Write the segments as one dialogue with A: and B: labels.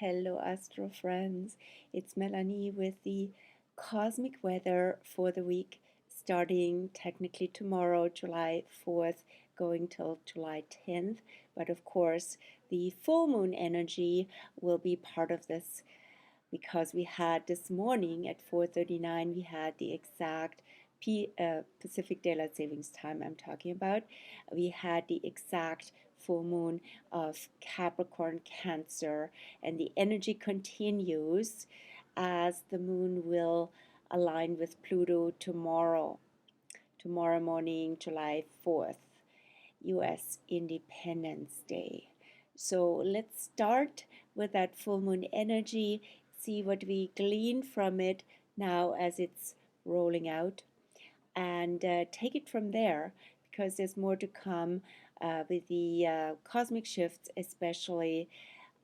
A: Hello, Astro friends. It's Melanie with the cosmic weather for the week starting technically tomorrow, July 4th, going till July 10th. But of course, the full moon energy will be part of this because we had this morning at 4:39 we had the exact Pacific Daylight Savings Time I'm talking about. We had the exact full moon of Capricorn Cancer, and the energy continues as the moon will align with Pluto tomorrow morning, July 4th, U.S. Independence Day. So let's start with that full moon energy, see what we glean from it now as it's rolling out, and take it from there, because there's more to come with the cosmic shifts, especially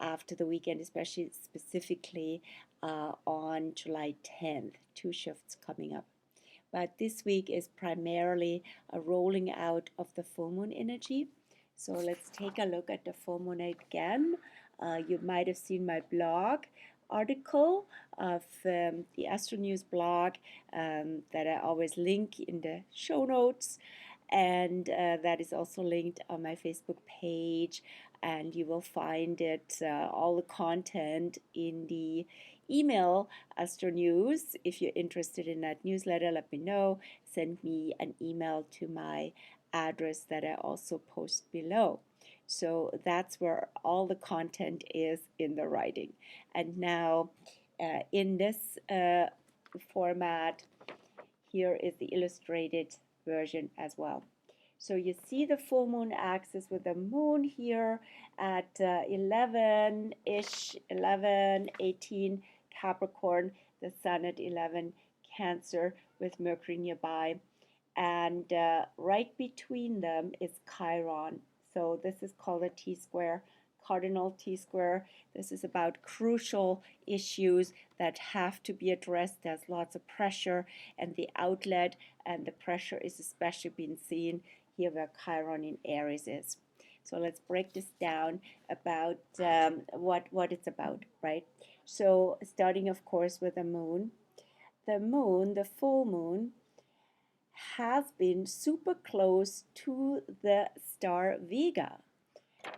A: after the weekend, especially specifically on July 10th. Two shifts coming up. But this week is primarily a rolling out of the full moon energy. So let's take a look at the full moon again. You might have seen my blog article of the Astro News blog that I always link in the show notes, and that is also linked on my Facebook page, and you will find it all the content in the email Astro News. If you're interested in that newsletter, let me know. Send me an email to my address that I also post below. So that's where all the content is in the writing. And now in this format, here is the illustrated version as well. So you see the full moon axis with the moon here at 11-ish, 11, 18 Capricorn, the sun at 11 Cancer with Mercury nearby. And right between them is Chiron. So this is called a T-square, cardinal T-square. This is about crucial issues that have to be addressed. There's lots of pressure, and the outlet and the pressure is especially being seen here where Chiron in Aries is. So let's break this down about what it's about, right? So starting, of course, with the moon. The moon, the full moon, has been super close to the star Vega,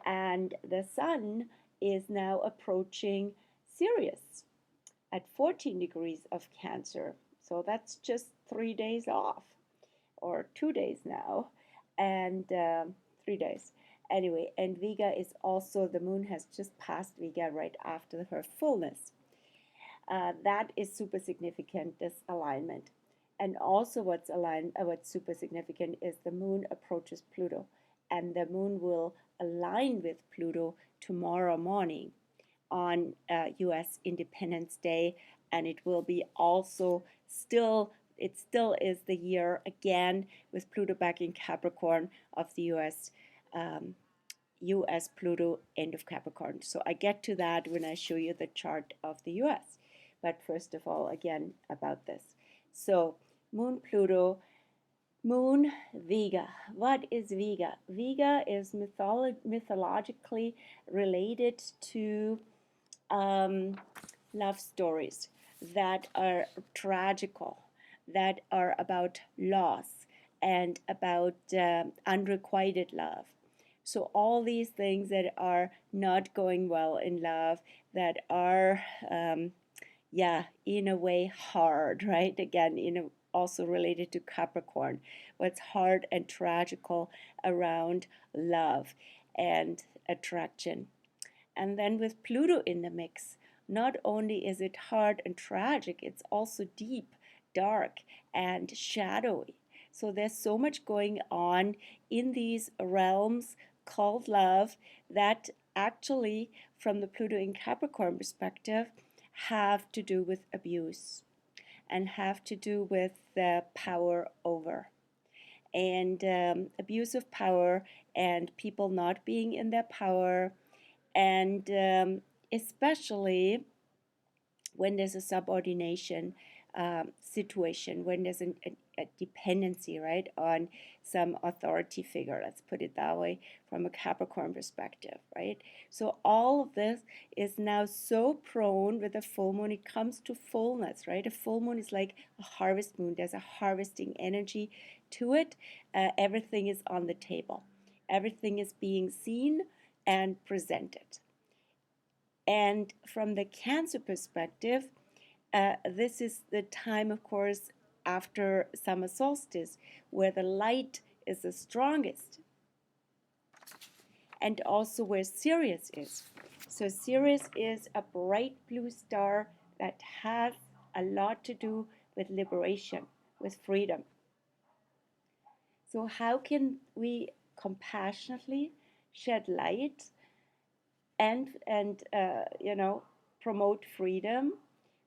A: and the sun is now approaching Sirius at 14 degrees of Cancer. So that's just 3 days off, or 2 days now, and 3 days. Anyway, and Vega is also, the moon has just passed Vega right after her fullness. That is super significant, this alignment. And also what's super significant is the moon approaches Pluto, and the moon will align with Pluto tomorrow morning on U.S. Independence Day, and it will be also it still is the year again with Pluto back in Capricorn of the U.S. U.S. Pluto end of Capricorn. So I get to that when I show you the chart of the U.S. But first of all, again, about this. So Moon Pluto, Moon Vega. What is Vega? Vega is mythologically related to love stories that are tragical, that are about loss and about unrequited love. So all these things that are not going well in love, that are in a way hard, right? Again, also related to Capricorn, what's hard and tragical around love and attraction. And then with Pluto in the mix, not only is it hard and tragic, it's also deep, dark, and shadowy. So there's so much going on in these realms called love that actually, from the Pluto in Capricorn perspective, have to do with abuse and have to do with power over. And abuse of power and people not being in their power, and especially when there's a subordination situation, when there's a dependency, right, on some authority figure, let's put it that way, from a Capricorn perspective, right? So all of this is now so prone with a full moon. It comes to fullness, right? A full moon is like a harvest moon. There's a harvesting energy to it. Everything is on the table. Everything is being seen and presented. And from the Cancer perspective, this is the time, of course, after summer solstice, where the light is the strongest, and also where Sirius is. So Sirius is a bright blue star that has a lot to do with liberation, with freedom. So how can we compassionately shed light and promote freedom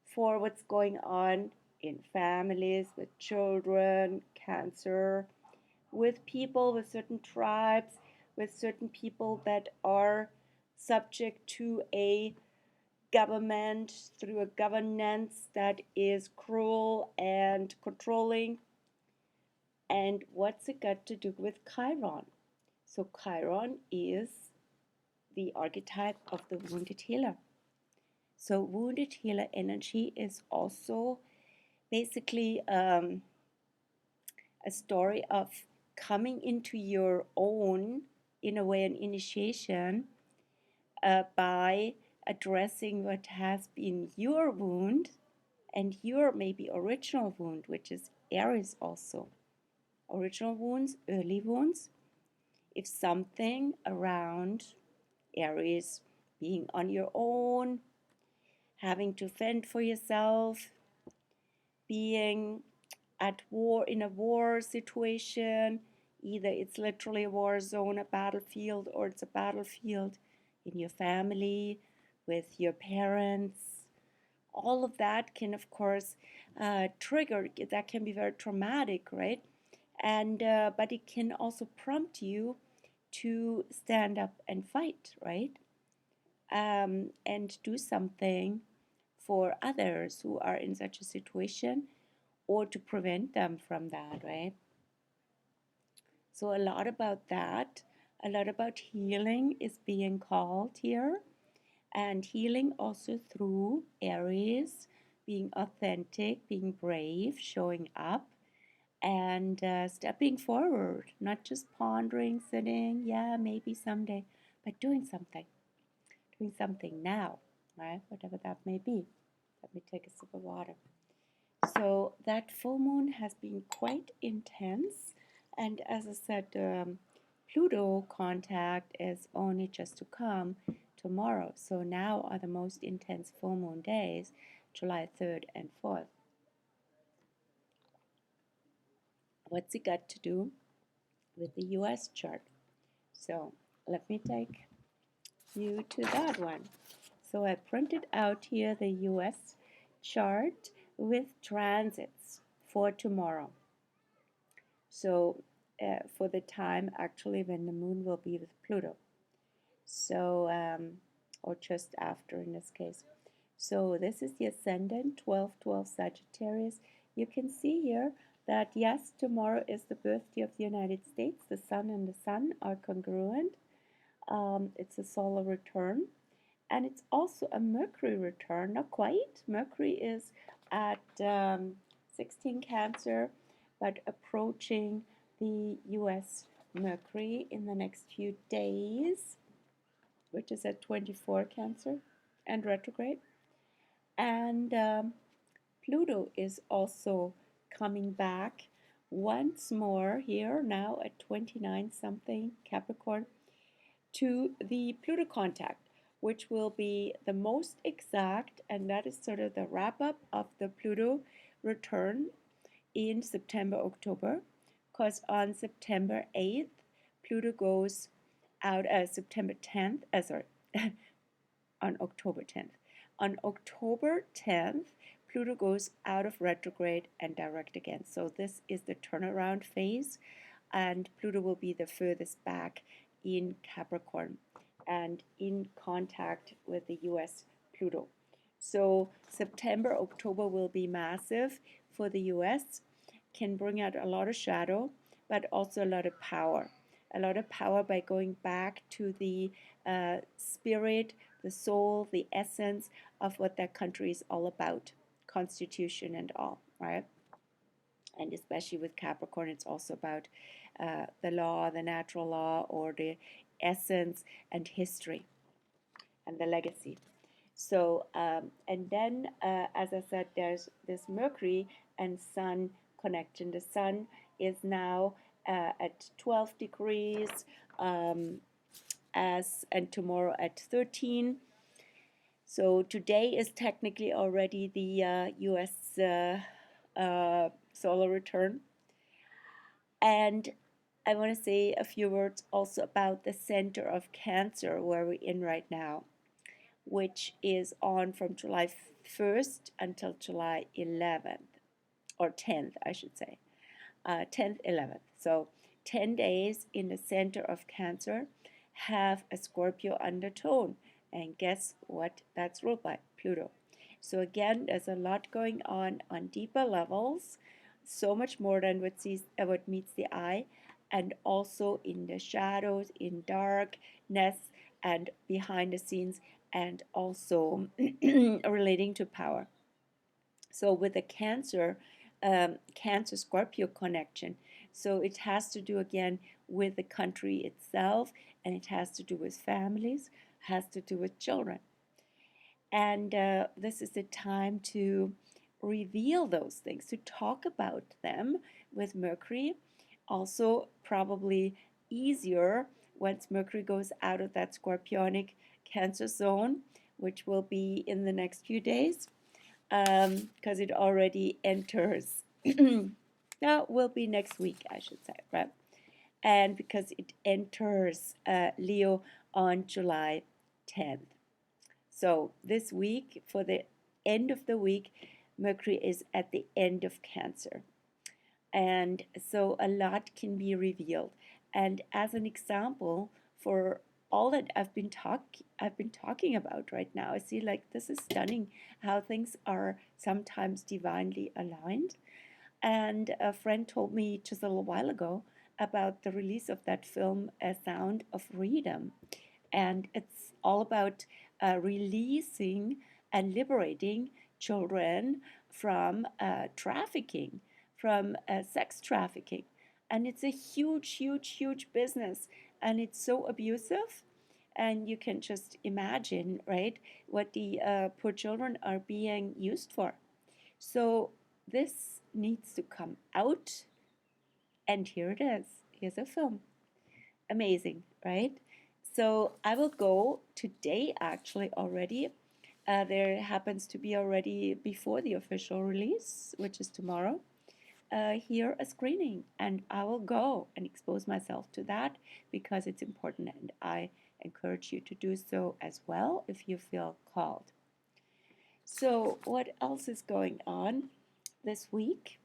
A: for what's going on in families, with children, Cancer, with people, with certain tribes, with certain people that are subject to a government, through a governance that is cruel and controlling. And what's it got to do with Chiron? So Chiron is the archetype of the wounded healer. So wounded healer energy is also basically a story of coming into your own, in a way, an initiation by addressing what has been your wound and your maybe original wound, which is Aries also. Original wounds, early wounds. If something around Aries, being on your own, having to fend for yourself, being at war, in a war situation, either it's literally a war zone, a battlefield, or it's a battlefield in your family, with your parents. All of that can, of course, trigger, that can be very traumatic, right? And but it can also prompt you to stand up and fight, right? And do something for others who are in such a situation, or to prevent them from that, right? So a lot about that, a lot about healing is being called here, and healing also through Aries, being authentic, being brave, showing up, and stepping forward, not just pondering, sitting, yeah, maybe someday, but doing something now, right? Whatever that may be. Let me take a sip of water. So that full moon has been quite intense, and as I said, Pluto contact is only just to come tomorrow. So now are the most intense full moon days, July 3rd and 4th. What's it got to do with the US chart? So let me take you to that one. So I printed out here the US chart with transits for tomorrow. So for the time actually when the moon will be with Pluto. So, or just after in this case. So this is the ascendant, 12-12 Sagittarius. You can see here that yes, tomorrow is the birthday of the United States. The sun and the sun are congruent. It's a solar return. And it's also a Mercury return, not quite. Mercury is at 16 Cancer, but approaching the U.S. Mercury in the next few days, which is at 24 Cancer and retrograde. And Pluto is also coming back once more here now at 29 something Capricorn to the Pluto contact, which will be the most exact, and that is sort of the wrap up of the Pluto return in September, October, because on September 8th, Pluto goes out, September 10th, sorry, on October 10th. On October 10th, Pluto goes out of retrograde and direct again. So this is the turnaround phase, and Pluto will be the furthest back in Capricorn and in contact with the US Pluto. So September, October will be massive for the US, can bring out a lot of shadow, but also a lot of power. A lot of power by going back to the spirit, the soul, the essence of what that country is all about, constitution and all, right? And especially with Capricorn, it's also about the law, the natural law, or the essence and history and the legacy. So, and then, as I said, there's this Mercury and Sun connection. The Sun is now at 12 degrees, and tomorrow at 13. So today is technically already the U.S. Solar return. And I want to say a few words also about the center of Cancer, where we're in right now, which is on from July 1st until July 11th, or 10th, I should say, 10th, 11th. So 10 days in the center of Cancer have a Scorpio undertone. And guess what? That's ruled by Pluto. So again, there's a lot going on deeper levels, so much more than what meets the eye, and also in the shadows, in darkness, and behind the scenes, and also relating to power. So with the Cancer Scorpio connection, so it has to do again with the country itself, and it has to do with families, has to do with children. And this is the time to reveal those things, to talk about them with Mercury. Also, probably easier once Mercury goes out of that Scorpionic Cancer zone, which will be in the next few days, because it already enters. Now, will be next week, I should say, right? And because it enters Leo on July 10th. So this week, for the end of the week, Mercury is at the end of Cancer. And so a lot can be revealed. And as an example, for all that I've been talking about right now, I see like this is stunning how things are sometimes divinely aligned. And a friend told me just a little while ago about the release of that film, A Sound of Freedom. And it's all about releasing and liberating children from trafficking, from sex trafficking. And it's a huge, huge, huge business. And it's so abusive. And you can just imagine, right, what the poor children are being used for. So this needs to come out. And here it is. Here's a film. Amazing, right? So I will go today actually already. There happens to be already before the official release, which is tomorrow, here a screening. And I will go and expose myself to that because it's important, and I encourage you to do so as well if you feel called. So what else is going on this week?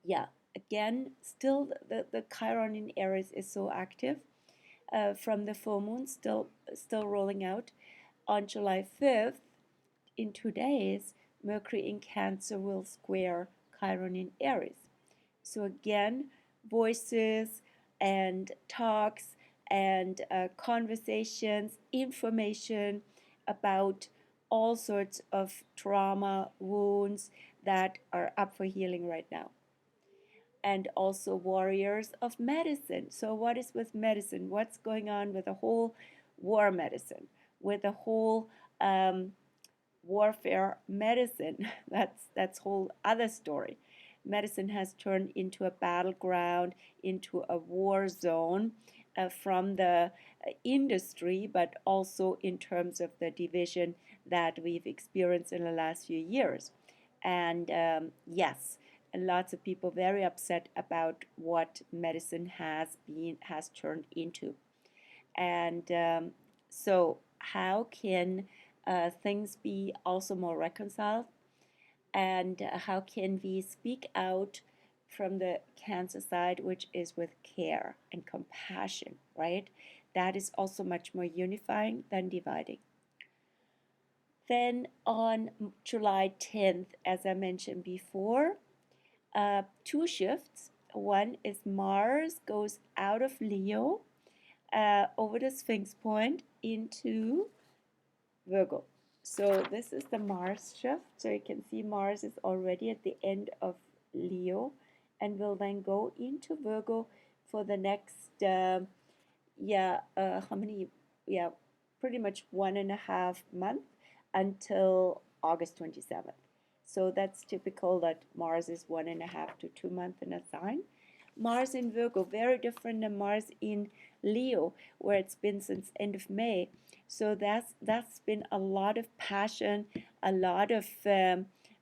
A: Yeah, again, still the Chiron in Aries is so active. From the full moon still rolling out on July 5th. In 2 days, Mercury in Cancer will square Chiron in Aries. So again, voices and talks and conversations, information about all sorts of trauma, wounds that are up for healing right now. And also warriors of medicine. So what is with medicine? What's going on with the whole war medicine, with the whole warfare medicine? That's whole other story. Medicine has turned into a battleground, into a war zone from the industry, but also in terms of the division that we've experienced in the last few years. And yes, lots of people very upset about what medicine has turned into. And so how can things be also more reconciled? And how can we speak out from the Cancer side, which is with care and compassion, right? That is also much more unifying than dividing. Then on July 10th, as I mentioned before, two shifts. One is Mars goes out of Leo over the Sphinx point into Virgo. So this is the Mars shift. So you can see Mars is already at the end of Leo and will then go into Virgo for the next, how many? Yeah, pretty much 1.5 months until August 27th. So that's typical that Mars is 1.5 to 2 months in a sign. Mars in Virgo, very different than Mars in Leo, where it's been since end of May. So that's been a lot of passion, a lot of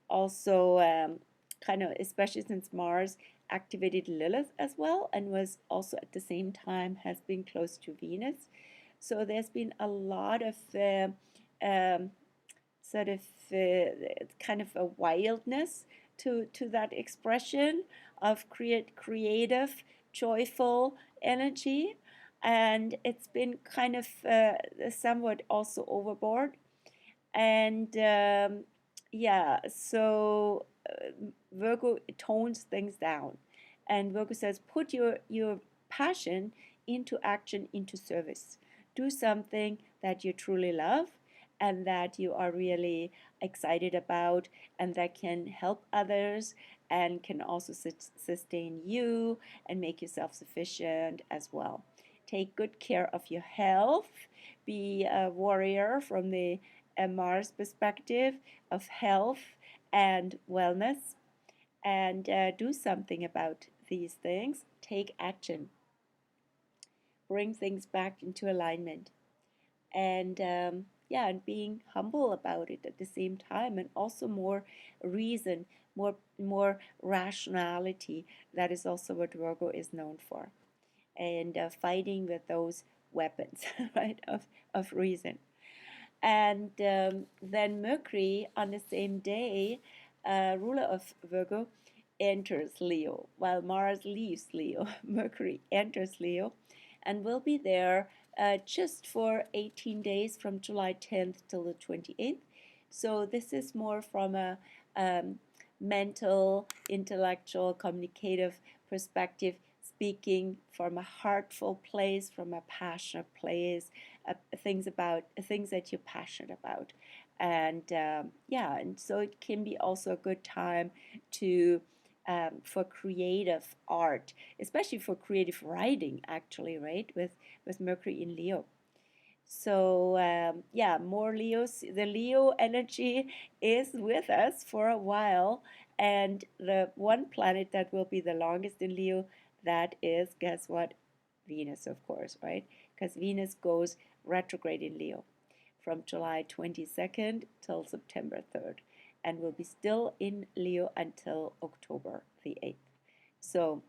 A: also kind of, especially since Mars activated Lilith as well, and was also at the same time has been close to Venus. So there's been a lot of um, sort of kind of a wildness to that expression of creative, joyful energy, and it's been kind of somewhat also overboard. And yeah, so Virgo tones things down, and Virgo says, put your passion into action, into service. Do something that you truly love and that you are really excited about, and that can help others and can also sustain you and make you self-sufficient as well. Take good care of your health. Be a warrior from the Mars perspective of health and wellness, and do something about these things. Take action. Bring things back into alignment. And yeah, and being humble about it at the same time, and also more reason, more rationality. That is also what Virgo is known for. And fighting with those weapons, right, of reason. And then Mercury on the same day, ruler of Virgo, enters Leo. While Mars leaves Leo, Mercury enters Leo and will be there just for 18 days from July 10th till the 28th. So this is more from a mental, intellectual, communicative perspective, speaking from a heartful place, from a passionate place, things that you're passionate about. And yeah, and so it can be also a good time to for creative art, especially for creative writing, actually, right, with Mercury in Leo. So yeah, more Leos. The Leo energy is with us for a while, and the one planet that will be the longest in Leo, that is, guess what? Venus, of course, right? Because Venus goes retrograde in Leo from July 22nd till September 3rd, and will be still in Leo until October the 8th. So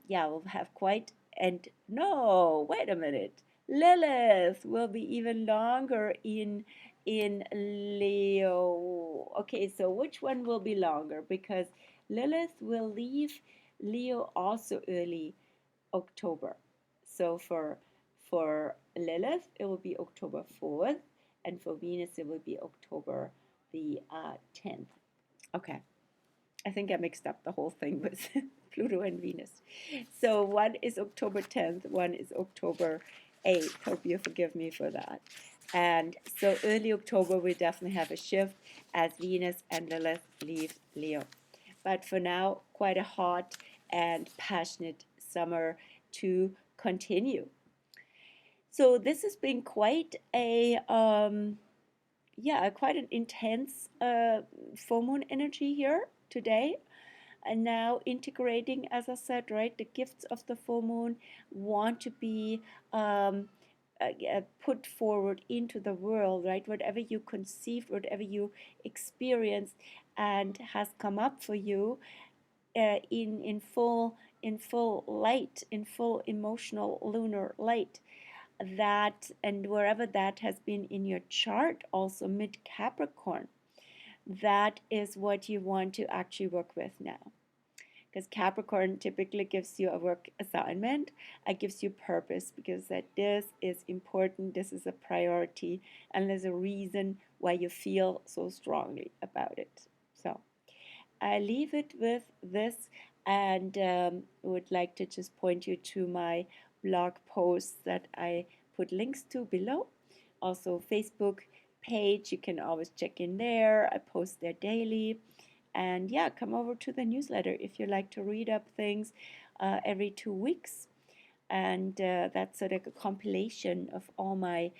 A: yeah, we'll have quite, and no, wait a minute. Lilith will be even longer in Leo. Okay, so which one will be longer? Because Lilith will leave Leo also early October. So for Lilith, it will be October 4th, and for Venus, it will be October the 10th. Okay. I think I mixed up the whole thing with Pluto and Venus. So one is October 10th, one is October 8th. Hope you forgive me for that. And so early October, we definitely have a shift as Venus and Lilith leave Leo. But for now, quite a hot and passionate summer to continue. So this has been quite a yeah, quite an intense full moon energy here today. And now integrating, as I said, right, the gifts of the full moon want to be put forward into the world, right? Whatever you conceived, whatever you experienced, and has come up for you in full light, in full emotional lunar light. That, and wherever that has been in your chart, also mid Capricorn, that is what you want to actually work with now. because Capricorn typically gives you a work assignment. It gives you purpose because that this is important, this is a priority, and there's a reason why you feel so strongly about it. So I leave it with this, and would like to just point you to my blog posts that I put links to below. Also, Facebook page, you can always check in there. I post there daily. And yeah, come over to the newsletter if you like to read up things every 2 weeks. And that's sort of a compilation of all my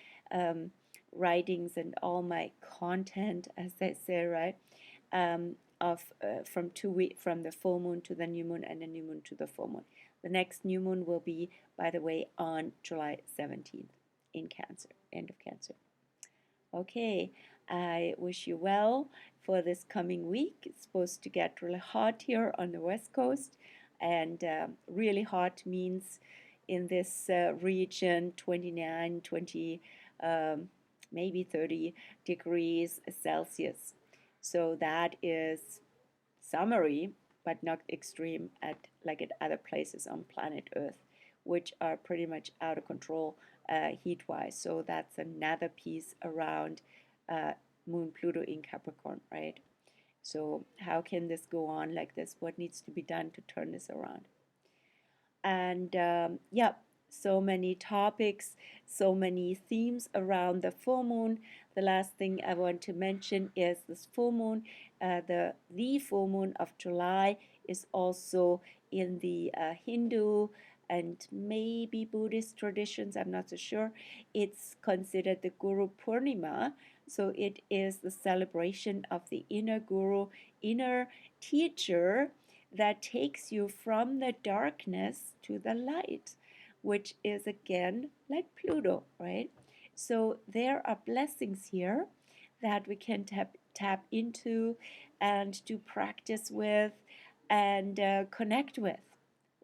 A: writings and all my content, as they say, right? From 2 weeks, from the full moon to the new moon and the new moon to the full moon. The next new moon will be, by the way, on July 17th in Cancer, end of Cancer. Okay, I wish you well for this coming week. It's supposed to get really hot here on the West Coast, and really hot means in this region 29, 20, maybe 30 degrees Celsius. So that is summery, but not extreme like at other places on planet Earth, which are pretty much out of control heat-wise. So that's another piece around Moon Pluto in Capricorn, right? So how can this go on like this? What needs to be done to turn this around? And yeah, so many topics, so many themes around the full moon. The last thing I want to mention is this full moon. The full moon of July is also in the Hindu and maybe Buddhist traditions, I'm not so sure. It's considered the Guru Purnima. So it is the celebration of the inner guru, inner teacher that takes you from the darkness to the light, which is again like Pluto, right? So there are blessings here that we can tap into and do practice with and connect with,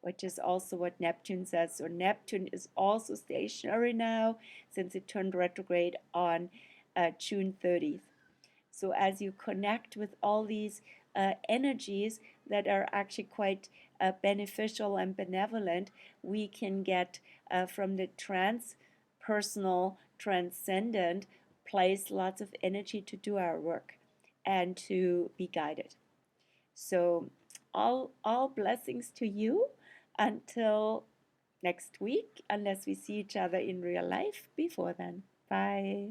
A: which is also what Neptune says. So Neptune is also stationary now since it turned retrograde on June 30th. So as you connect with all these energies that are actually quite beneficial and benevolent, we can get from the transpersonal, transcendent place lots of energy to do our work and to be guided. So all blessings to you until next week, unless we see each other in real life before then. Bye.